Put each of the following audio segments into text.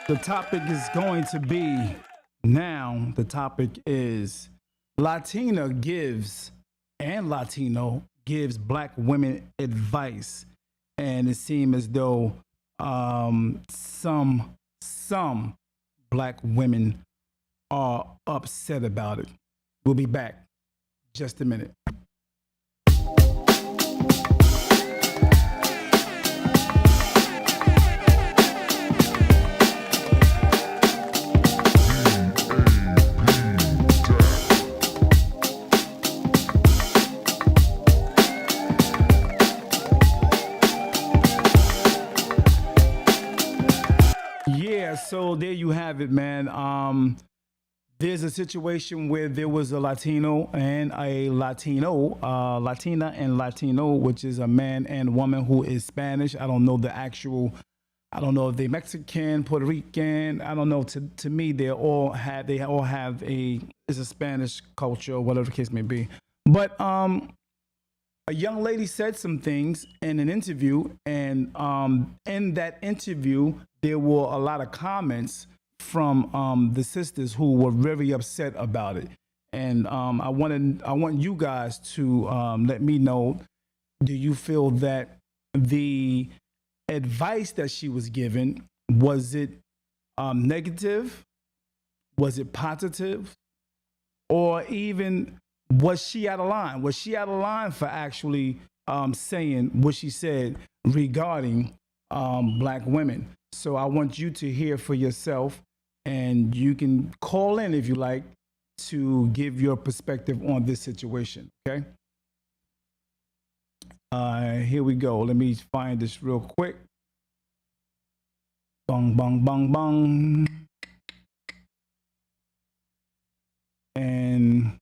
The topic is going to be now, the topic is Latina gives and Latino gives black women advice. And it seems as though some black women are upset about it. We'll be back just a minute. Yeah, so there you have it, man. There's a situation where there was a Latino and a Latino, Latina and Latino, which is a man and woman who is Spanish. I don't know the actual. I don't know if they're Mexican, Puerto Rican. I don't know. To me, they all have a it's a Spanish culture, or whatever the case may be. But a young lady said some things in an interview, and in that interview, there were a lot of comments from the sisters who were very upset about it. And I want you guys to let me know: do you feel that the advice that she was given was it negative, was it positive, or even was she out of line? Was she out of line for actually saying what she said regarding black women? So I want you to hear for yourself, and you can call in if you like to give your perspective on this situation. Okay. Here we go. Let me find this real quick. Bong, bong, bong, bong. And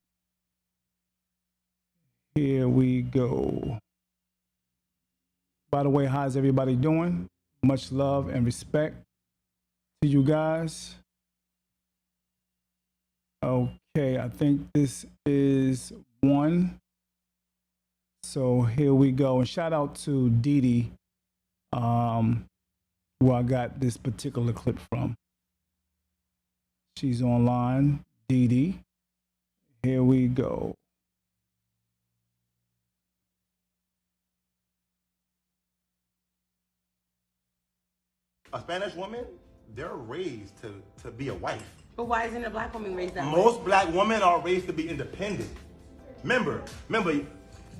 here we go. By the way, how's everybody doing? Much love and respect to you guys. Okay, I think this is one. So here we go. And shout out to D.A.P, where I got this particular clip from. She's online, D.A.P. Here we go. A Spanish woman, they're raised to be a wife. But why isn't a black woman raised that way? Most black women are raised to be independent. Remember,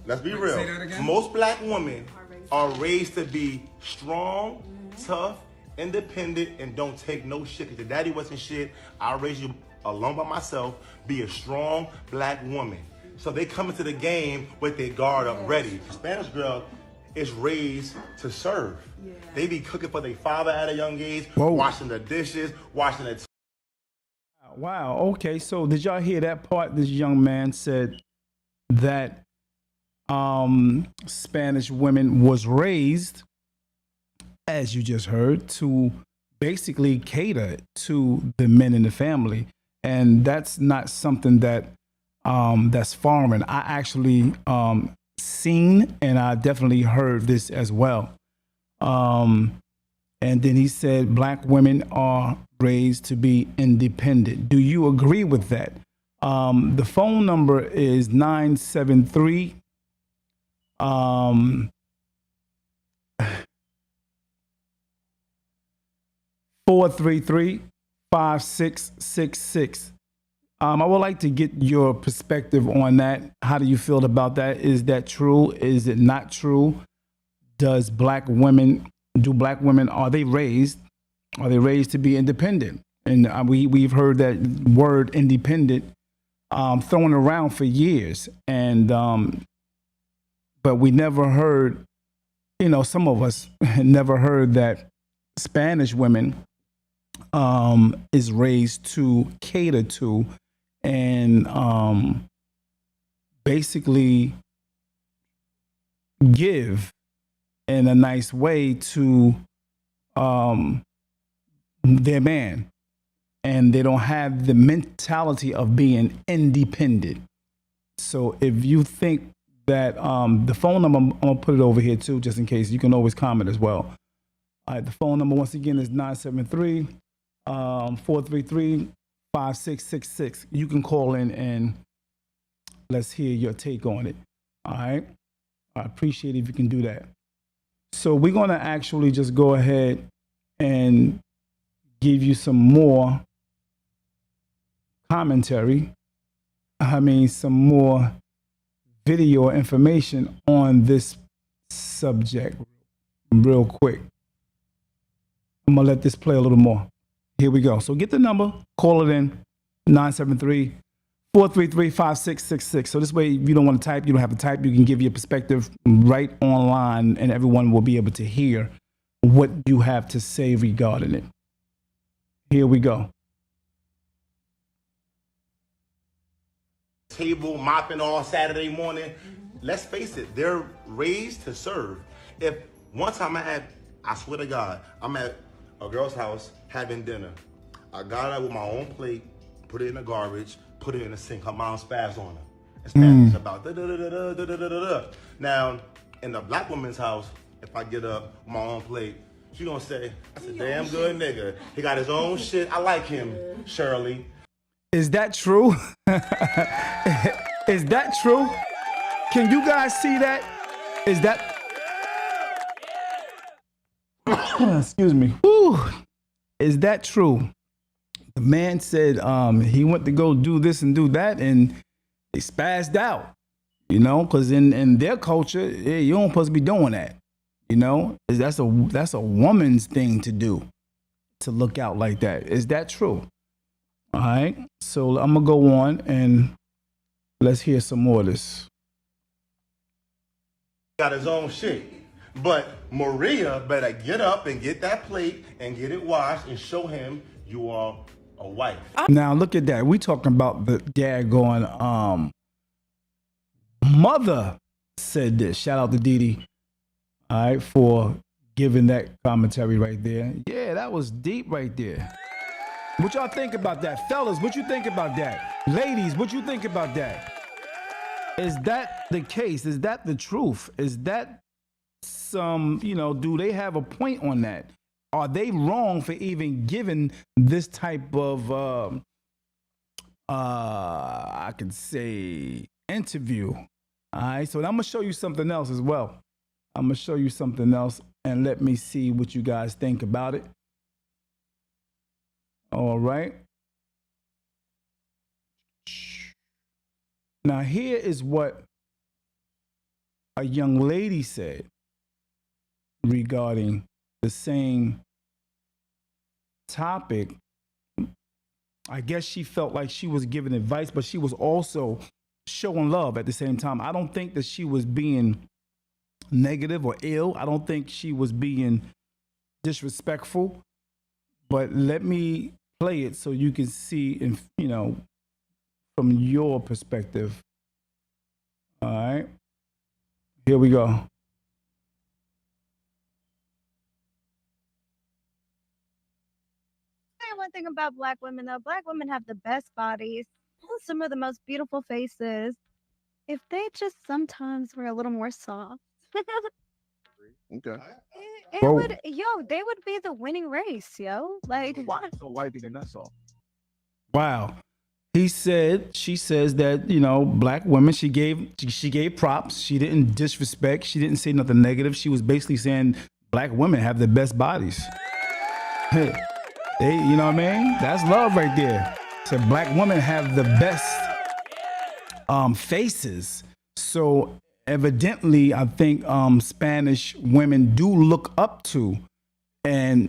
let's be real. Say that again? Most black women are raised to be strong, tough, independent, and don't take no shit. Cause your daddy wasn't shit. I raised you alone by myself. Be a strong black woman. So they come into the game with their guard up ready. Spanish girl is raised to serve. Yeah. They be cooking for their father at a young age, Whoa. washing the dishes, washing the Wow. Okay. So did y'all hear that part? This young man said that Spanish women was raised, as you just heard, to basically cater to the men in the family, and that's not something that that's foreign. I actually seen and I definitely heard this as well. And then he said black women are raised to be independent. Do you agree with that? The phone number is 973 433 5666. I would like to get your perspective on that. How do you feel about that? Is that true? Is it not true? Do black women, are they raised to be independent? And we've heard that word independent thrown around for years. And, but we never heard, some of us never heard that Spanish women is raised to cater to and basically give in a nice way to their man, and they don't have the mentality of being independent. So if you think that the phone number, I'm gonna put it over here too, just in case. You can always comment as well. All right, the phone number once again is 973 433-5666. You can call in and let's hear your take on it. All right. I appreciate it if you can do that. So we're going to actually just go ahead and give you some more commentary. Some more video information on this subject real quick. I'm going to let this play a little more. Here we go. So get the number, call it in, 973-433-5666. So this way, if you don't want to type, you don't have to type. You can give your perspective right online, and everyone will be able to hear what you have to say regarding it. Here we go. Table mopping all Saturday morning. Let's face it, they're raised to serve. If one time I swear to God, I'm at a girl's house having dinner. I got up with my own plate, put it in the garbage, put it in the sink. Her mom spazzed on her. And Spanish about da da da da da da da da. Now, in the black woman's house, if I get up with my own plate, she gonna say, "That's a damn good nigga. He got his own shit. I like him, Shirley." Is that true? Is that true? Can you guys see that? Is that? Excuse me. Whew. Is that true? The man said he went to go do this and do that, and they spazzed out. Because in their culture, you don't supposed to be doing that. That's a woman's thing to do, to look out like that. Is that true? All right. So I'm gonna go on and let's hear some more of this. Got his own shit. But Maria better get up and get that plate and get it washed and show him you are a wife. Now look at that. We talking about the dad going, mother said this. Shout out to Dee. All right, for giving that commentary right there. Yeah, that was deep right there. What y'all think about that? Fellas, what you think about that? Ladies, what you think about that? Is that the case? Is that the truth? Is that do they have a point on that? Are they wrong for even giving this type of, I could say, interview? All right, so I'm going to show you something else as well. I'm going to show you something else, and let me see what you guys think about it. All right. Now, here is what a young lady said regarding the same topic. I guess she felt like she was giving advice, but she was also showing love at the same time. I don't think that she was being negative or ill. I don't think she was being disrespectful. But let me play it so you can see, from your perspective. All right. Here we go. One thing about black women, though, black women have the best bodies, some of the most beautiful faces. If they just sometimes were a little more soft, Okay. they would be the winning race, yo. Like, why? So why do they not soft? Wow. She says that, black women, she gave props. She didn't disrespect. She didn't say nothing negative. She was basically saying black women have the best bodies. Hey, you know what I mean? That's love right there. Said black women have the best faces. So evidently, I think Spanish women do look up to and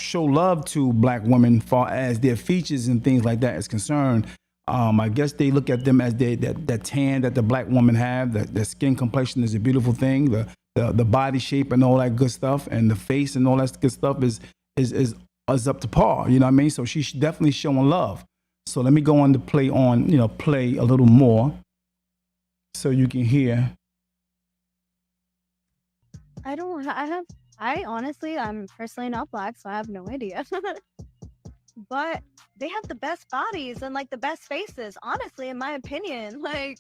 show love to black women far as their features and things like that is concerned. I guess they look at them as that tan that the black women have. The skin complexion is a beautiful thing. The body shape and all that good stuff, and the face and all that good stuff is up to par. You know what I mean? So she's definitely showing love. So let me go on to play a little more so you can hear. I'm personally not black, so I have no idea. But they have the best bodies and like the best faces, honestly, in my opinion. Like,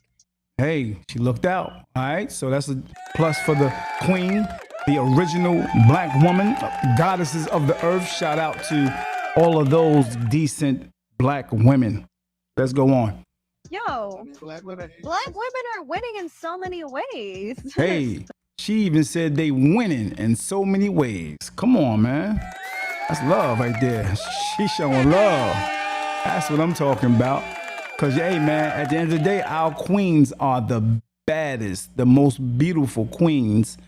hey, she looked out. All right, so that's a plus for the queen, the original black woman, goddesses of the earth. Shout out to all of those decent black women. Let's go on. Yo, black women are winning in so many ways. Hey, she even said they winning in so many ways. Come on, man. That's love right there. She showing love. That's what I'm talking about. Because, hey, man, at the end of the day, our queens are the baddest, the most beautiful queens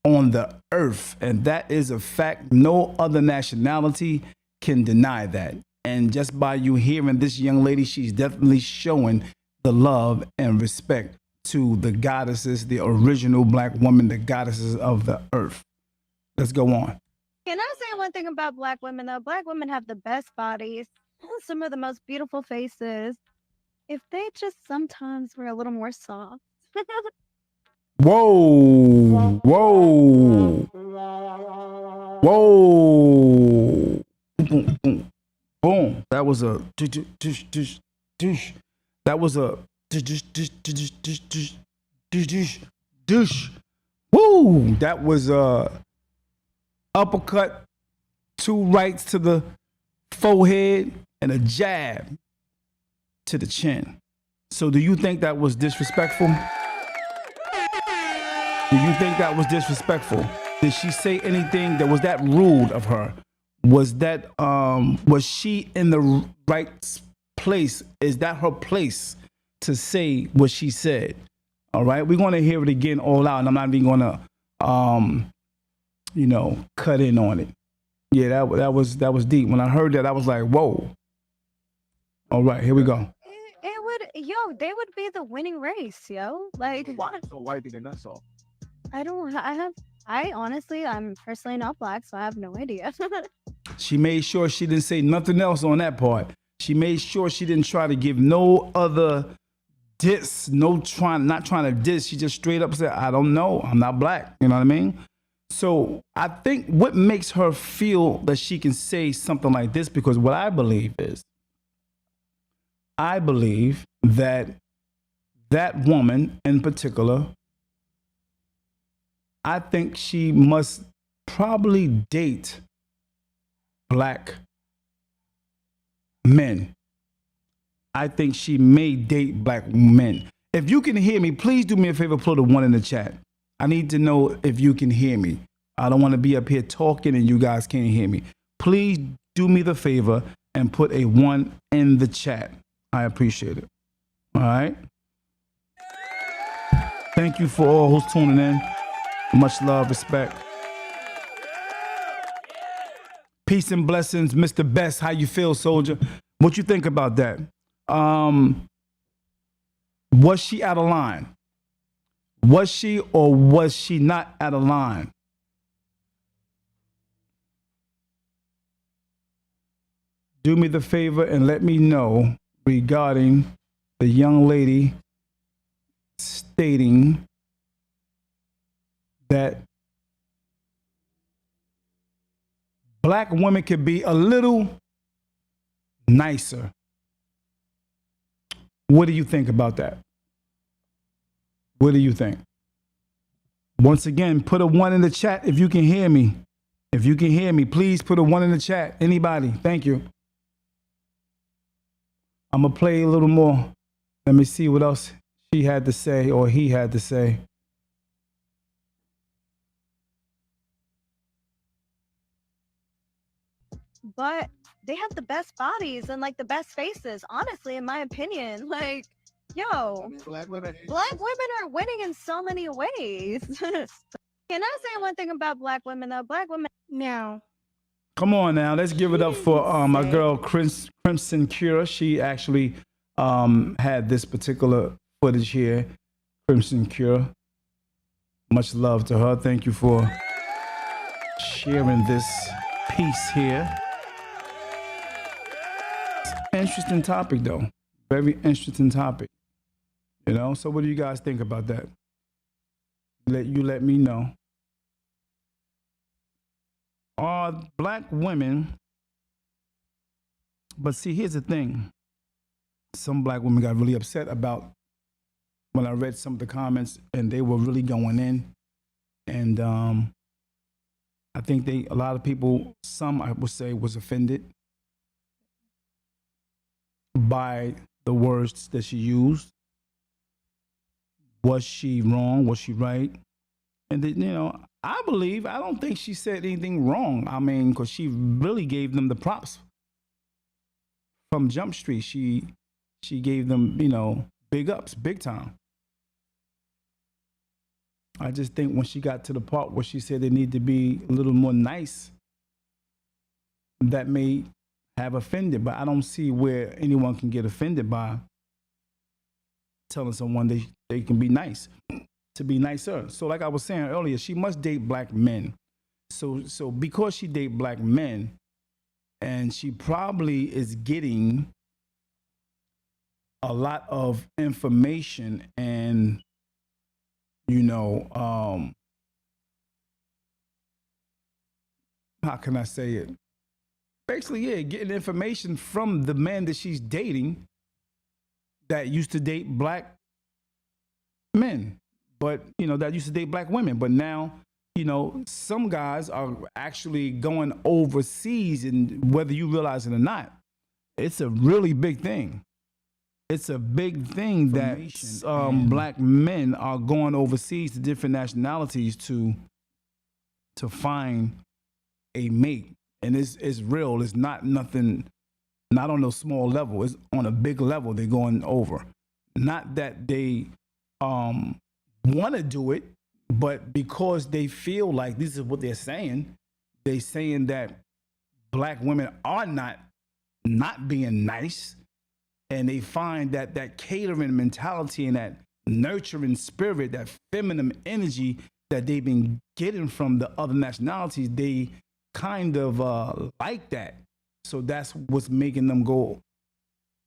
on the earth. And that is a fact. No other nationality can deny that. And just by you hearing this young lady, she's definitely showing the love and respect to the goddesses, the original black woman, the goddesses of the earth. Let's go on. Can I say one thing about black women, though? Black women have the best bodies, some of the most beautiful faces. If they just sometimes were a little more soft. Whoa, whoa, whoa. Boom, boom, boom. That was a that was a woo. That was a uppercut, 2 rights to the forehead and a jab to the chin. So do you think that was disrespectful? Do you think that was disrespectful? Did she say anything that was that rude of her? Was that was she in the right place? Is that her place to say what she said? All right, we're gonna hear it again all out, and I'm not even gonna cut in on it. Yeah, that was deep. When I heard that, I was like, whoa. All right, here we go. They would be the winning race, yo. Like, what? So why did they not solve? I'm personally not black, so I have no idea. She made sure she didn't say nothing else on that part. She made sure she didn't try to give no other diss, not trying to diss. She just straight up said, I don't know. I'm not black. You know what I mean? So I think what makes her feel that she can say something like this, because what I believe that that woman in particular, I think she must probably date black men. I think she may date black men. If you can hear me, please do me a favor, put a 1 in the chat. I need to know if you can hear me. I don't want to be up here talking and you guys can't hear me. Please do me the favor and put a 1 in the chat. I appreciate it. All right. Thank you for all who's tuning in. Much love, respect. Peace and blessings, Mr. Best. How you feel, soldier? What you think about that? Was she out of line? Was she or was she not out of line? Do me the favor and let me know regarding the young lady stating that black women could be a little nicer. What do you think about that? What do you think? Once again, put a 1 in the chat if you can hear me. If you can hear me, please put a 1 in the chat. Anybody? Thank you. I'm going to play a little more. Let me see what else she had to say or he had to say. But they have the best bodies and like the best faces, honestly, in my opinion. Like, yo, black women are winning in so many ways. Can I say one thing about black women, though? Black women now. Come on now, let's give it up for my girl Crimson Cure. She actually had this particular footage here. Crimson Cure. Much love to her. Thank you for sharing this piece here. Interesting topic, though. Very interesting topic. You know, so what do you guys think about that? Let me know. Are black women, but see, here's the thing. Some black women got really upset about when I read some of the comments, and they were really going in. And I think a lot of people, some I would say was offended. by the words that she used. Was she wrong? Was she right? And then, I don't think she said anything wrong. I mean, because she really gave them the props from Jump Street. She gave them, big ups, big time. I just think when she got to the part where she said they need to be a little more nice, that may have offended. But I don't see where anyone can get offended by telling someone they can be nice, to be nicer. So like I was saying earlier, she must date black men. So because she date black men, and she probably is getting a lot of information and how can I say it? Basically, yeah, getting information from the men that she's dating that used to date black men, but that used to date black women. But now, some guys are actually going overseas, and whether you realize it or not, it's a really big thing. It's a big thing that black men are going overseas to different nationalities to find a mate. And it's real. It's not nothing, not on a small level. It's on a big level they're going over. Not that they want to do it, but because they feel like, this is what they're saying that black women are not being nice. And they find that catering mentality and that nurturing spirit, that feminine energy that they've been getting from the other nationalities, they kind of like that. So that's what's making them go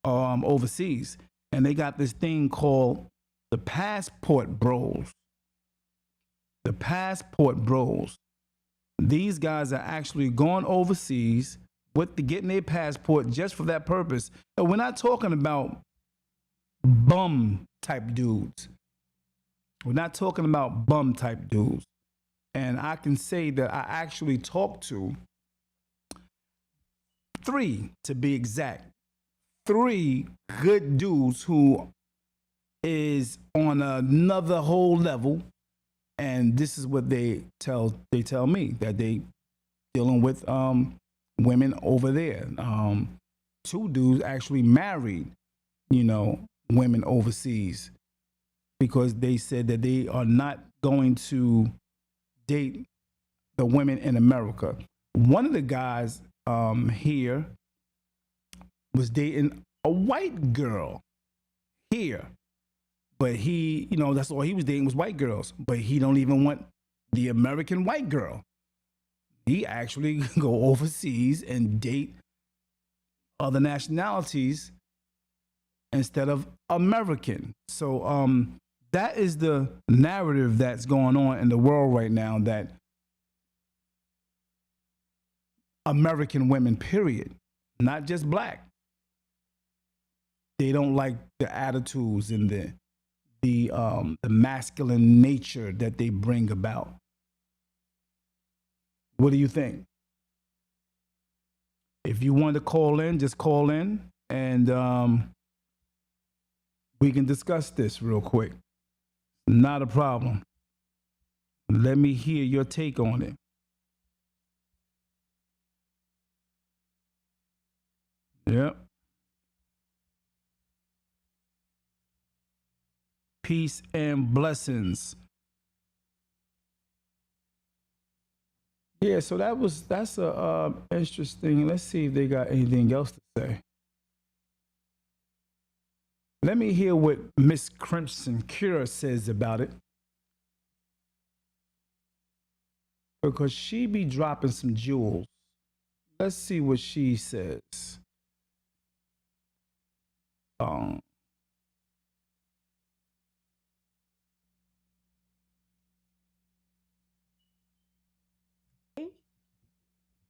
overseas. And they got this thing called the passport bros. The passport bros. These guys are actually going overseas with getting their passport just for that purpose. And we're not talking about bum type dudes. We're not talking about bum type dudes. And I can say that I actually talked to 3, to be exact, 3 good dudes who is on another whole level. And this is what they tell me, that they dealing with women over there. 2 dudes actually married, women overseas, because they said that they are not going to date the women in America. One of the guys here was dating a white girl here, but he, that's all he was dating was white girls. But he don't even want the American white girl. He actually go overseas and date other nationalities instead of American. So that is the narrative that's going on in the world right now, that American women, period, not just black, they don't like the attitudes and the masculine nature that they bring about. What do you think? If you want to call in, just call in, and we can discuss this real quick. Not a problem. Let me hear your take on it. Yep. Peace and blessings. Yeah, so that's a interesting. Let's see if they got anything else to say. Let me hear what Miss Crimson Cure says about it, because she be dropping some jewels. Let's see what she says.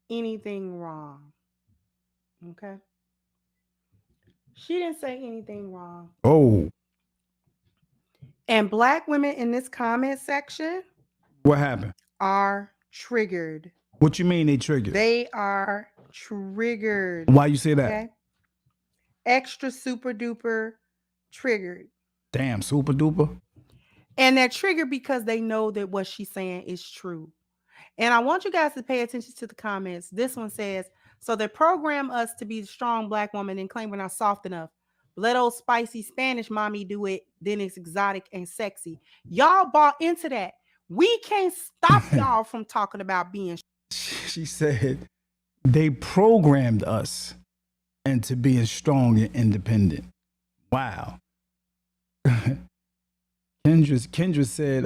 Anything wrong. Okay. She didn't say anything wrong. Oh. And black women in this comment section, What happened? Are triggered. What you mean they triggered? They are triggered. Why you say that? Okay. extra super duper triggered. Damn, super duper. And they're triggered because they know that what she's saying is true. And I want you guys to pay attention to the comments. This one says, so they program us to be the strong black woman and claim we're not soft enough. Let old spicy Spanish mommy do it. Then it's exotic and sexy. Y'all bought into that. We can't stop y'all from talking about being. She said they programmed us into being strong and independent. Wow. Kendra said,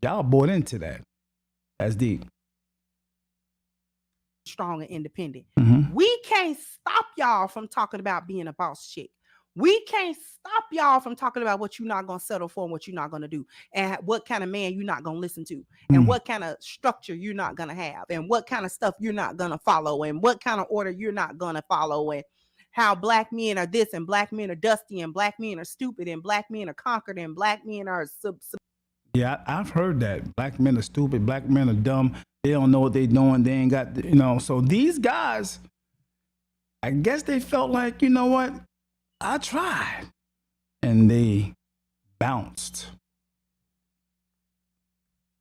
y'all bought into that. That's deep. Strong and independent. Mm-hmm. We can't stop y'all from talking about being a boss chick. We can't stop y'all from talking about what you're not going to settle for and what you're not going to do, and what kind of man you're not going to listen to, and what kind of structure you're not going to have, and what kind of stuff you're not going to follow, and what kind of order you're not going to follow, and how black men are this, and black men are dusty, and black men are stupid, and black men are conquered, and black men are Yeah, I've heard that. Black men are stupid. Black men are dumb. They don't know what they're doing. They ain't got, So these guys, I guess they felt like, you know what? I tried. And they bounced.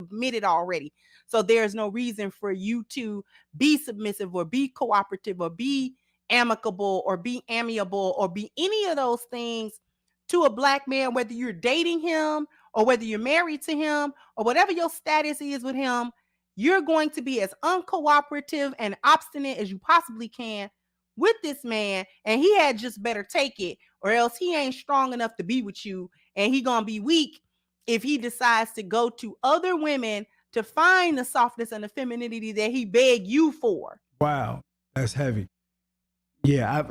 Admitted already. So there's no reason for you to be submissive or be cooperative or be amicable or be amiable or be any of those things to a black man, whether you're dating him or whether you're married to him or whatever your status is with him. You're going to be as uncooperative and obstinate as you possibly can with this man, and he had just better take it, or else he ain't strong enough to be with you, and he gonna be weak if he decides to go to other women to find the softness and the femininity that he begged you for. Wow, that's heavy. Yeah,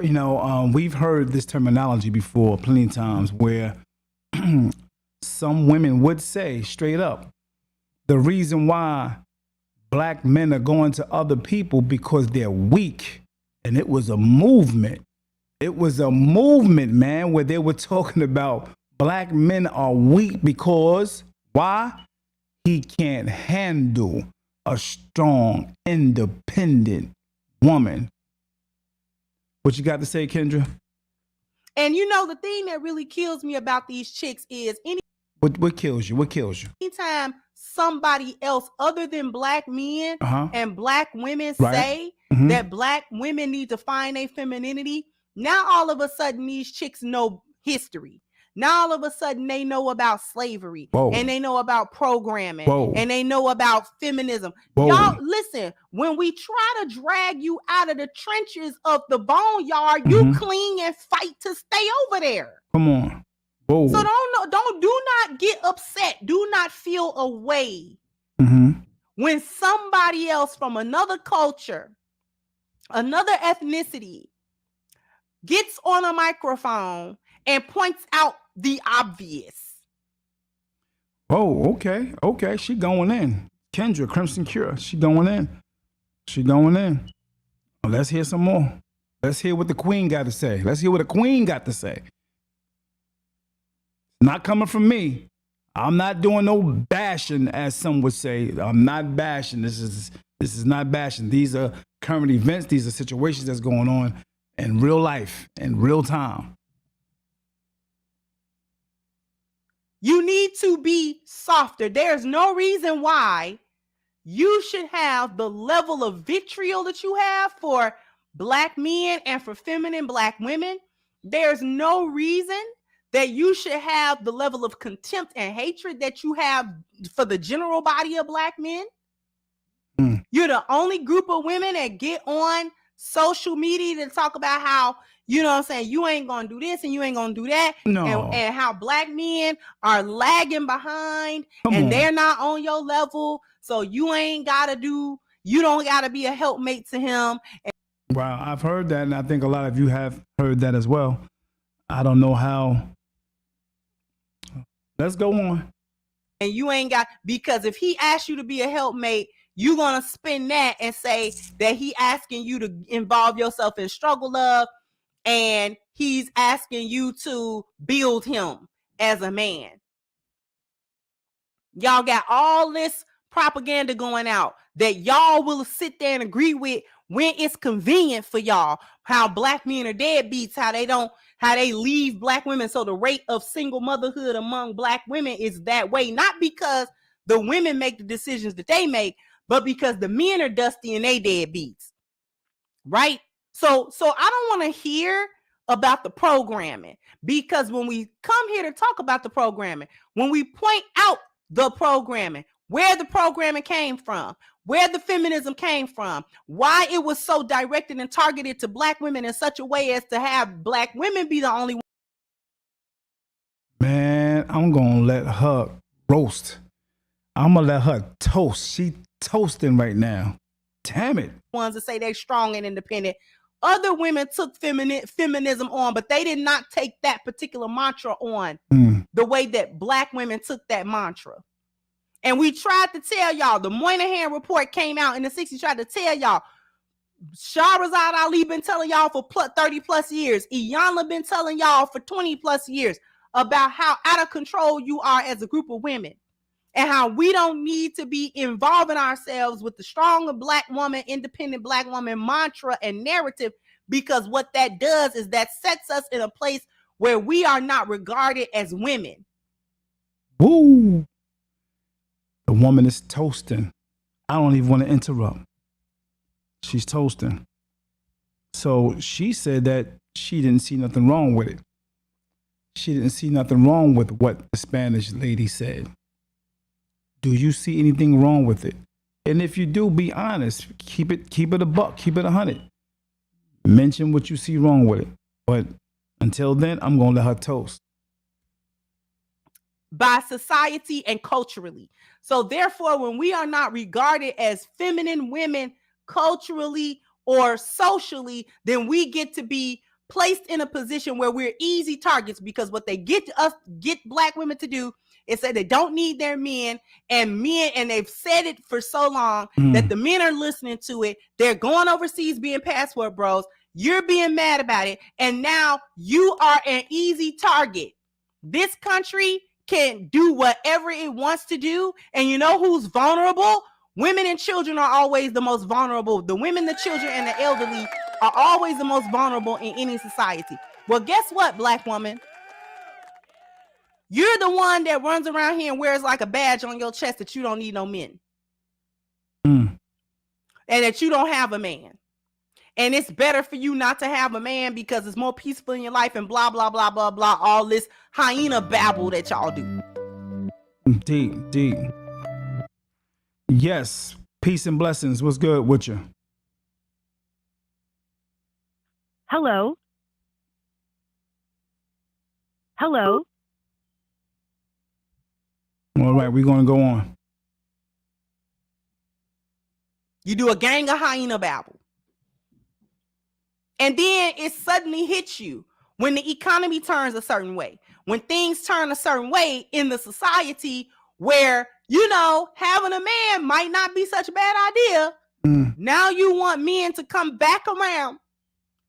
we've heard this terminology before plenty of times where some women would say straight up, the reason why black men are going to other people because they're weak. And it was a movement. It was a movement, man, where they were talking about black men are weak because why? He can't handle a strong, independent woman. What you got to say, Kendra? And the thing that really kills me about these chicks is what kills you? What kills you? Anytime somebody else other than black men and black women say that black women need to find a femininity, now all of a sudden these chicks know history. Now all of a sudden they know about slavery. Whoa. And they know about programming. Whoa. And they know about feminism. Whoa. Y'all listen, when we try to drag you out of the trenches of the boneyard, you cling and fight to stay over there. Come on. Whoa. So do not get upset. Do not feel away when somebody else from another culture, another ethnicity gets on a microphone and points out the obvious. Oh, okay. She going in. Kendra, Crimson Cure. She going in. Well, let's hear some more. Let's hear what the queen got to say. Not coming from me. I'm not doing no bashing, as some would say. I'm not bashing. This is not bashing. These are current events. These are situations that's going on in real life, in real time. You need to be softer. There's no reason why you should have the level of vitriol that you have for black men and for feminine black women. There's no reason that you should have the level of contempt and hatred that you have for the general body of black men. You're the only group of women that get on social media to talk about how, you ain't gonna do this and you ain't gonna do that. No. And how black men are lagging behind they're not on your level. So you don't gotta be a helpmate to him. Wow, I've heard that, and I think a lot of you have heard that as well. I don't know how. Let's go on. And you ain't got, because if he asks you to be a helpmate, you're going to spin that and say that he asking you to involve yourself in struggle love, and he's asking you to build him as a man. Y'all got all this propaganda going out that y'all will sit there and agree with when it's convenient for y'all. How black men are deadbeats, how they leave black women. So the rate of single motherhood among black women is that way, not because the women make the decisions that they make, but because the men are dusty and they deadbeats, right? So I don't want to hear about the programming, because when we come here to talk about the programming, when we point out the programming, where the programming came from, where the feminism came from, why it was so directed and targeted to black women in such a way as to have black women be the only one. Man, I'm gonna let her roast. I'm gonna let her toast. She toasting right now. Damn it. Ones that say they're strong and independent. Other women took feminism on, but they did not take that particular mantra on the way that black women took that mantra. And we tried to tell y'all, the Moynihan report came out in the 60s, tried to tell y'all, Shahrazad Ali been telling y'all for 30 plus years. Iyanla been telling y'all for 20 plus years about how out of control you are as a group of women, and how we don't need to be involving ourselves with the strong black woman, independent black woman mantra and narrative, because what that does is that sets us in a place where we are not regarded as women. Woo! The woman is toasting. I don't even want to interrupt. She's toasting. So she said that she didn't see nothing wrong with it. She didn't see nothing wrong with what the Spanish lady said. Do you see anything wrong with it? And if you do, be honest. Keep it a buck. Keep it 100. Mention what you see wrong with it. But until then, I'm gonna let her toast. By society and culturally. So therefore, when we are not regarded as feminine women culturally or socially, then we get to be placed in a position where we're easy targets, because what they get black women to do is say they don't need their men, and they've said it for so long that the men are listening to it. They're going overseas being passport bros. You're being mad about it, and now you are an easy target. This country can do whatever it wants to do, and you know who's vulnerable? Women and children are always the most vulnerable. The women, the children, and the elderly are always the most vulnerable in any society. Well, guess what, black woman? You're the one that runs around here and wears like a badge on your chest that you don't need no men. And that you don't have a man. And it's better for you not to have a man because it's more peaceful in your life, and blah, blah, blah, blah, blah. All this hyena babble that y'all do. Deep. Yes. Peace and blessings. What's good with you? Hello. Hello. All right, we're going to go on. You do a gang of hyena babble. And then it suddenly hits you when the economy turns a certain way, when things turn a certain way in the society where, you know, having a man might not be such a bad idea. Now you want men to come back around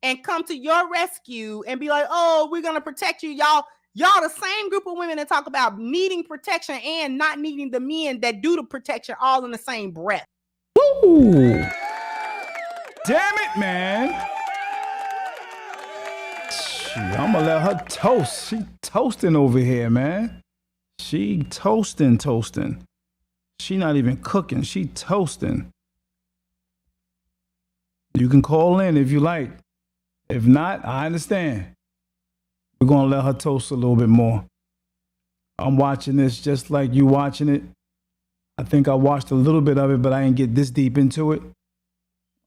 and come to your rescue and be like, oh, we're going to protect you. Y'all the same group of women that talk about needing protection and not needing the men that do the protection all in the same breath. Woo! Damn it, man. I'm gonna let her toast. She toasting over here, man. She toasting. She not even cooking. She toasting. You can call in if you like. If not, I understand. We're gonna let her toast a little bit more. I'm watching this just like you watching it. I think I watched a little bit of it, but I didn't get this deep into it.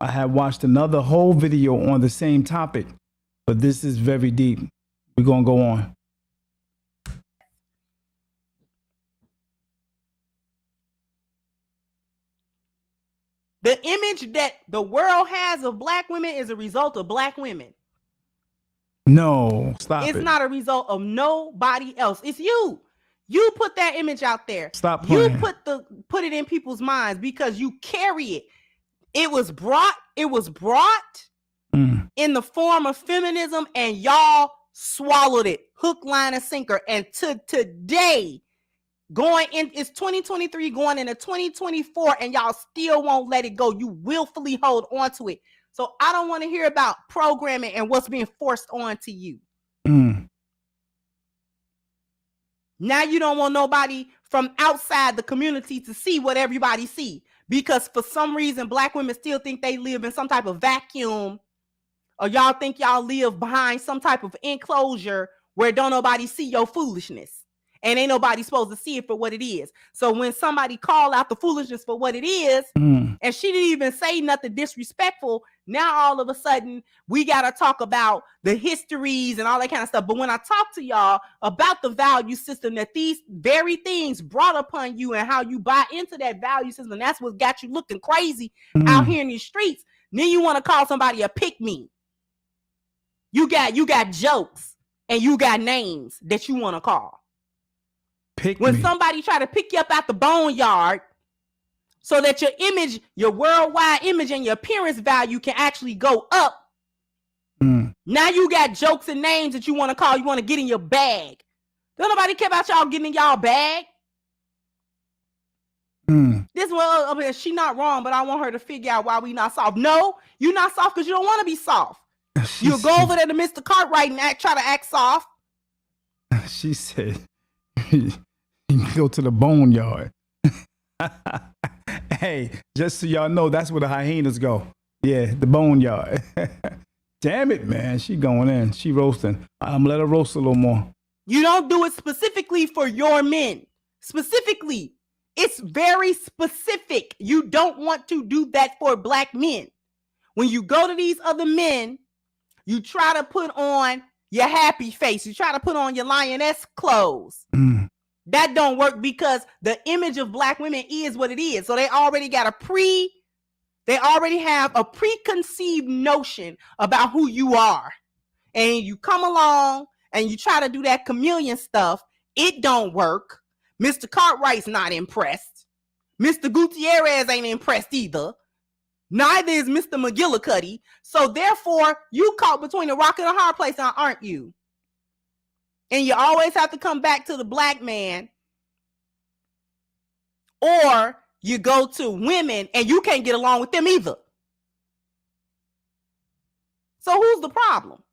I had watched another whole video on the same topic, but this is very deep. We're going to go on. The image that the world has of black women is a result of black women. No, stop it. It's not a result of nobody else. It's you. You put that image out there. Stop playing. You put it in people's minds because you carry it. It was brought in the form of feminism, and y'all swallowed it hook, line, and sinker. And to today, it's 2023 going into 2024, and y'all still won't let it go. You willfully hold on to it. So I don't want to hear about programming and what's being forced on to you. Now you don't want nobody from outside the community to see what everybody see, because for some reason Black women still think they live in some type of vacuum, or y'all think y'all live behind some type of enclosure where don't nobody see your foolishness, and ain't nobody supposed to see it for what it is. So when somebody call out the foolishness for what it is, and she didn't even say nothing disrespectful, now all of a sudden we got to talk about the histories and all that kind of stuff. But when I talk to y'all about the value system that these very things brought upon you and how you buy into that value system, that's what got you looking crazy out here in these streets, then you want to call somebody a pick-me. You got jokes and you got names that you want to call. When somebody try to pick you up out the boneyard so that your image, your worldwide image and your appearance value can actually go up, now you got jokes and names that you want to call, you want to get in your bag. Don't nobody care about y'all getting in y'all bag. This one, she not wrong, but I want her to figure out why we not soft. No, you not soft because you don't want to be soft. You'll go over there to Mr. Cartwright and try to act soft. She said, you go to the boneyard. Hey, just so y'all know, that's where the hyenas go. Yeah, the boneyard. Damn it, man. She going in. She roasting. I'm let her roast a little more. You don't do it specifically for your men. Specifically. It's very specific. You don't want to do that for Black men. When you go to these other men, you try to put on your happy face. You try to put on your lioness clothes. That don't work because the image of Black women is what it is. So they already have a preconceived notion about who you are. And you come along and you try to do that chameleon stuff. It don't work. Mr. Cartwright's not impressed. Mr. Gutierrez ain't impressed either. Neither is Mr. McGillicuddy. So therefore, you caught between a rock and a hard place, now, aren't you? And you always have to come back to the Black man. Or you go to women and you can't get along with them either. So who's the problem?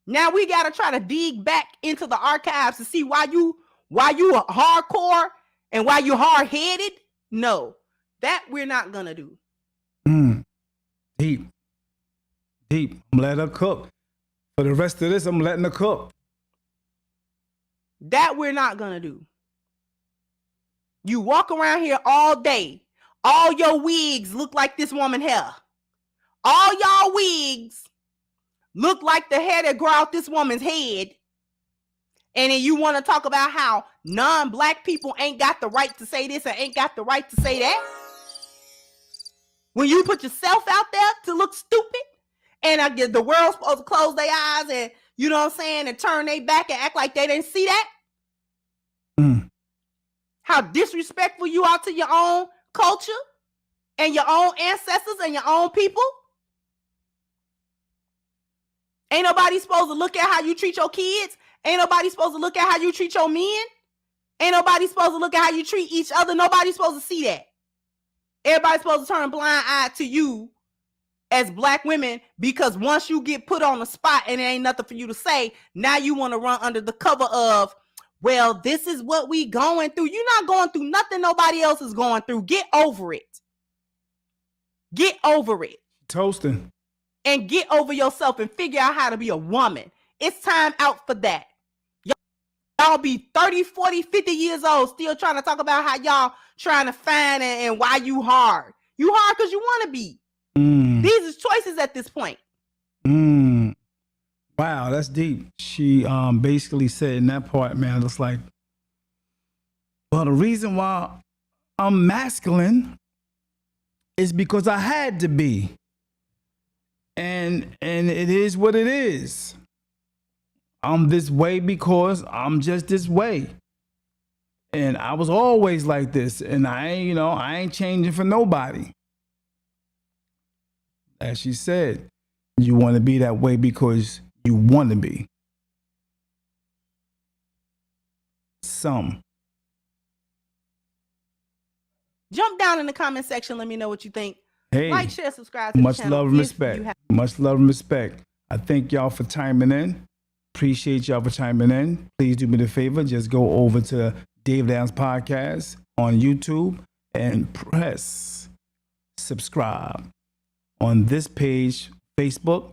Now we got to try to dig back into the archives to see why you are hardcore and why you hard-headed. No, that we're not going to do. Deep. I'm letting her cook. For the rest of this, I'm letting her cook. That we're not going to do. You walk around here all day. All your wigs look like this woman hair. All y'all wigs look like the hair that grow out this woman's head. And then you want to talk about how non-Black people ain't got the right to say this and ain't got the right to say that. When you put yourself out there to look stupid, and I guess the world's supposed to close their eyes and, you know what I'm saying, and turn their back and act like they didn't see that. How disrespectful you are to your own culture and your own ancestors and your own people. Ain't nobody supposed to look at how you treat your kids. Ain't nobody supposed to look at how you treat your men. Ain't nobody supposed to look at how you treat each other. Nobody's supposed to see that. Everybody's supposed to turn a blind eye to you as Black women, because once you get put on the spot and there ain't nothing for you to say, now you want to run under the cover of, well, this is what we going through. You're not going through nothing nobody else is going through. Get over it. Get over it. Toasting. And get over yourself and figure out how to be a woman. It's time out for that. Y'all be 30, 40, 50 years old still trying to talk about how y'all trying to find and why you hard. You hard because you want to be. These are choices at this point. Wow, that's deep. She basically said in that part, man, it's like, well, the reason why I'm masculine is because I had to be. And it is what it is. I'm this way because I'm just this way. And I was always like this. And I ain't changing for nobody. As she said, you want to be that way because you want to be. Some. Jump down in the comment section. Let me know what you think Hey, Like, share, subscribe to the much channel. love and if respect. you have- Much love and respect. I thank y'all for chiming in. Appreciate y'all for chiming in. Please do me the favor. Just go over to Dave Downs Podcast on YouTube and press subscribe. On this page, Facebook,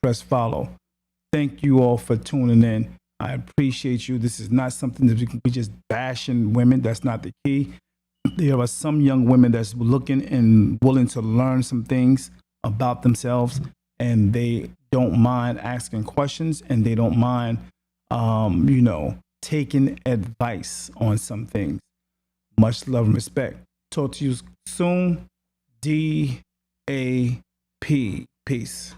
press follow. Thank you all for tuning in. I appreciate you. This is not something that we can be just bashing women. That's not the key. There are some young women that's looking and willing to learn some things about themselves, and they don't mind asking questions, and they don't mind, taking advice on some things. Much love and respect. Talk to you soon. D.A.P. Peace.